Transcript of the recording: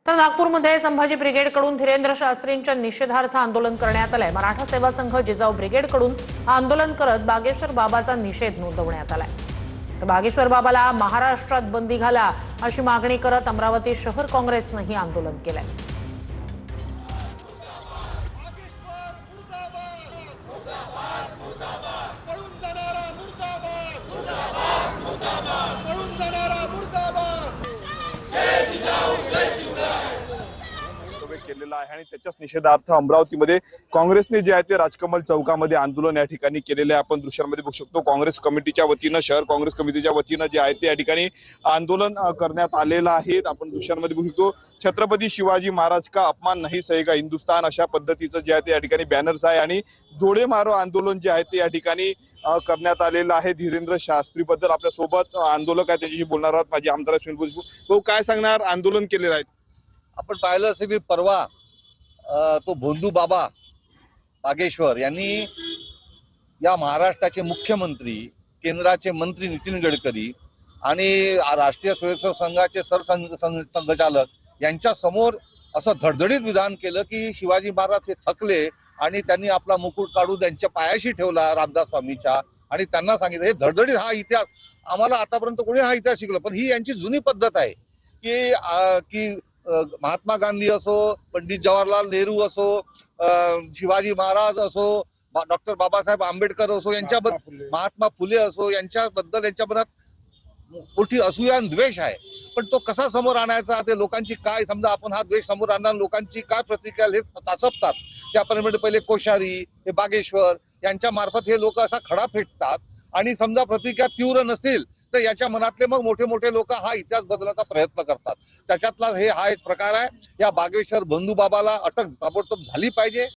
तर नागपूरमध्ये संभाजी ब्रिगेडकडून धीरेंद्र शास्त्रींच्या निषेधार्थ आंदोलन करण्यात आलंय। मराठा सेवा संघ जिजाऊ ब्रिगेडकडून आंदोलन करत बागेश्वर बाबाचा निषेध नोंदवण्यात आलाय। तर बागेश्वर बाबाला महाराष्ट्रात बंदी घाला अशी मागणी करत अमरावती शहर काँग्रेसनंही आंदोलन केलंय। केलेला आहे आणि त्याच्याच निषेधार्थ अमरावतीमध्ये काँग्रेसने जे आहे ते राजकमल चौकामध्ये आंदोलन या ठिकाणी केलेले आपण दृश्यांमध्ये बघू शकतो। काँग्रेस कमिटीच्या वतीनं शहर काँग्रेस कमिटीच्या वतीनं जे आहे ते या ठिकाणी आंदोलन करण्यात आलेलं आहे। आपण दृश्यांमध्ये बघू शकतो छत्रपती शिवाजी महाराज का अपमान नहीं सहेगा हिंदुस्तान अशा पद्धतीचं जे आहे ते या ठिकाणी बॅनर्स आहे आणि जोडे मारो आंदोलन जे आहे ते या ठिकाणी करण्यात आलेलं आहे। धीरेंद्र शास्त्री बद्दल आपल्या सोबत आंदोलक आहे त्याच्याशी बोलणार आहोत। माझे आमदार सुनील भुजबळ तो काय सांगणार आंदोलन केलेलं आहे? आपण पाहिलं असेल की परवा तो भोंदू बाबा बागेश्वर यांनी या महाराष्ट्राचे मुख्यमंत्री, केंद्राचे मंत्री नितीन गडकरी आणि राष्ट्रीय स्वयंसेवक संघाचे सरसंघचालक यांच्या समोर असं धडधडीत विधान केलं की शिवाजी महाराज हे थकले आणि त्यांनी आपला मुकुट काढून त्यांच्या पायाशी ठेवला रामदास स्वामीच्या आणि त्यांना सांगितलं हे धडधडीत हा इतिहास आम्हाला आतापर्यंत कोणी हा इतिहास शिकलो, पण ही यांची जुनी पद्धत आहे की महात्मा गांधी असो, पंडित जवाहरलाल नेहरू असो, शिवाजी महाराज असो, डॉक्टर बाबासाहेब आंबेडकर असो, यांच्याबद्दल महात्मा फुले असो, यांच्याबद्दल यांच्याबद्दल मोठी असूया आणि द्वेष आहे। पण तो कसा समोर आणायचा ते लोकांची काय समजा आपण हा द्वेष समोर आणणार लोकांची काय प्रतिक्रिया हे चाचपतात ते आपण पहिले कोश्यारी हे बागेश्वर यांच्या मार्फत हे लोक असा खडा फेकतात आणि समजा प्रतिक्रिया तीव्र नसतील तर याच्या मनातले मग मोठे मोठे लोक हा इतिहास बदलण्याचा प्रयत्न करतात। त्याच्यातला हा एक प्रकार आहे। या बागेश्वर बंधू बाबाला अटक ताबडतोब झाली पाहिजे।